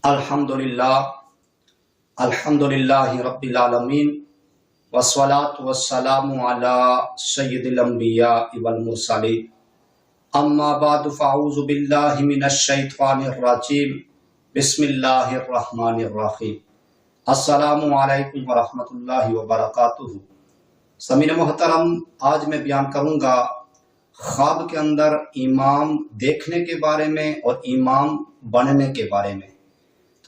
الحمدللہ الحمدللہ رب العالمین والصلاة والسلام علی سید الانبیاء والمرسلین اما بعد فاعوذ باللہ من الشیطان الرجیم بسم اللہ الرحمن الرحیم السلام علیکم ورحمۃ اللہ وبرکاتہ۔ سامعین محترم، آج میں بیان کروں گا خواب کے اندر امام دیکھنے کے بارے میں اور امام بننے کے بارے میں۔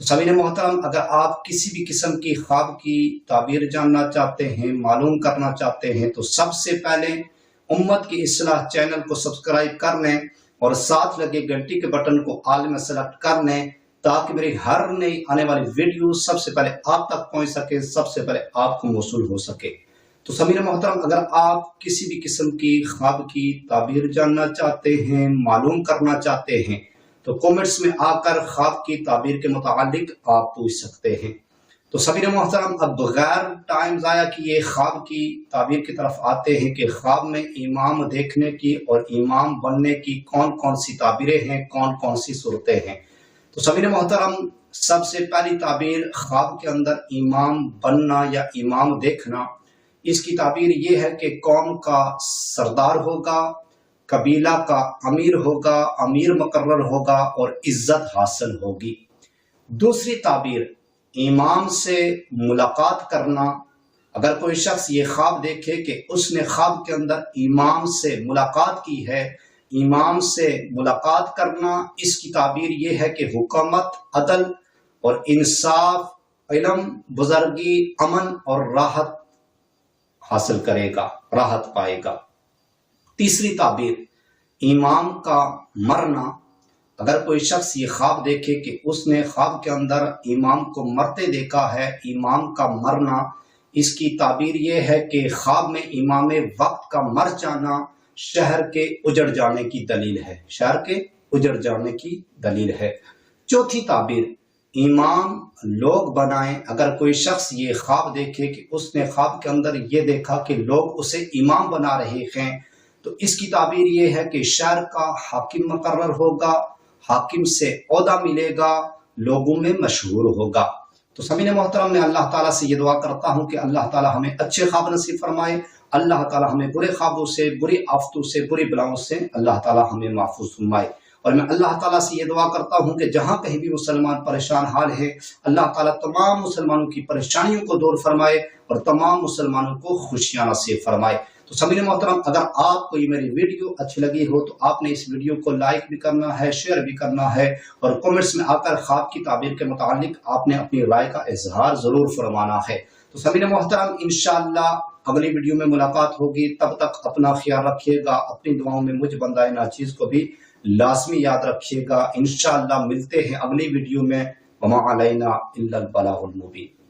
تو سامعین محترم، اگر آپ کسی بھی قسم کی خواب کی تعبیر جاننا چاہتے ہیں، معلوم کرنا چاہتے ہیں، تو سب سے پہلے امت کی اصلاح چینل کو سبسکرائب کر لیں اور ساتھ لگے گھنٹی کے بٹن کو آل میں سلیکٹ کر لیں تاکہ میری ہر نئی آنے والی ویڈیو سب سے پہلے آپ تک پہنچ سکے، سب سے پہلے آپ کو موصول ہو سکے۔ تو سامعین محترم، اگر آپ کسی بھی قسم کی خواب کی تعبیر جاننا چاہتے ہیں، معلوم کرنا چاہتے ہیں، تو کومنٹس میں آ کر خواب کی تعبیر کے متعلق آپ پوچھ سکتے ہیں۔ تو سامعین محترم، اب بغیر ٹائم ضائع کیے خواب کی تعبیر کی طرف آتے ہیں کہ خواب میں امام دیکھنے کی اور امام بننے کی کون کون سی تعبیریں ہیں، کون کون سی صورتیں ہیں۔ تو سامعین محترم، سب سے پہلی تعبیر خواب کے اندر امام بننا یا امام دیکھنا، اس کی تعبیر یہ ہے کہ قوم کا سردار ہوگا، قبیلہ کا امیر ہوگا، امیر مقرر ہوگا اور عزت حاصل ہوگی۔ دوسری تعبیر امام سے ملاقات کرنا۔ اگر کوئی شخص یہ خواب دیکھے کہ اس نے خواب کے اندر امام سے ملاقات کی ہے، امام سے ملاقات کرنا، اس کی تعبیر یہ ہے کہ حکومت، عدل اور انصاف، علم، بزرگی، امن اور راحت حاصل کرے گا، راحت پائے گا۔ تیسری تعبیر امام کا مرنا۔ اگر کوئی شخص یہ خواب دیکھے کہ اس نے خواب کے اندر امام کو مرتے دیکھا ہے، امام کا مرنا، اس کی تعبیر یہ ہے کہ خواب میں امام وقت کا مر جانا شہر کے اجڑ جانے کی دلیل ہے، شہر کے اجڑ جانے کی دلیل ہے۔ چوتھی تعبیر امام لوگ بنائیں۔ اگر کوئی شخص یہ خواب دیکھے کہ اس نے خواب کے اندر یہ دیکھا کہ لوگ اسے امام بنا رہے ہیں، تو اس کی تعبیر یہ ہے کہ شہر کا حاکم مقرر ہوگا، حاکم سے عہدہ ملے گا، لوگوں میں مشہور ہوگا۔ تو سامعین محترم، میں اللہ تعالیٰ سے یہ دعا کرتا ہوں کہ اللہ تعالیٰ ہمیں اچھے خواب نصیب فرمائے، اللہ تعالیٰ ہمیں برے خوابوں سے، بری آفتوں سے، بری بلاؤں سے اللہ تعالیٰ ہمیں محفوظ فرمائے۔ اور میں اللہ تعالیٰ سے یہ دعا کرتا ہوں کہ جہاں کہیں بھی مسلمان پریشان حال ہے، اللہ تعالیٰ تمام مسلمانوں کی پریشانیوں کو دور فرمائے اور تمام مسلمانوں کو خوشیاں نصیب فرمائے۔ تو سامعین محترم، اگر آپ کو یہ میری ویڈیو اچھی لگی ہو تو آپ نے اس ویڈیو کو لائک بھی کرنا ہے، شیئر بھی کرنا ہے اور کومنٹس میں آ کر خواب کی تعبیر کے متعلق آپ نے اپنی رائے کا اظہار ضرور فرمانا ہے۔ تو سامعین محترم، انشاءاللہ اگلی ویڈیو میں ملاقات ہوگی، تب تک اپنا خیال رکھیے گا، اپنی دعاؤں میں مجھ بندہ ناچیز کو بھی لازمی یاد رکھیے گا۔ انشاءاللہ ملتے ہیں اگلی ویڈیو میں۔ وما علینا الا البلاغ المبین۔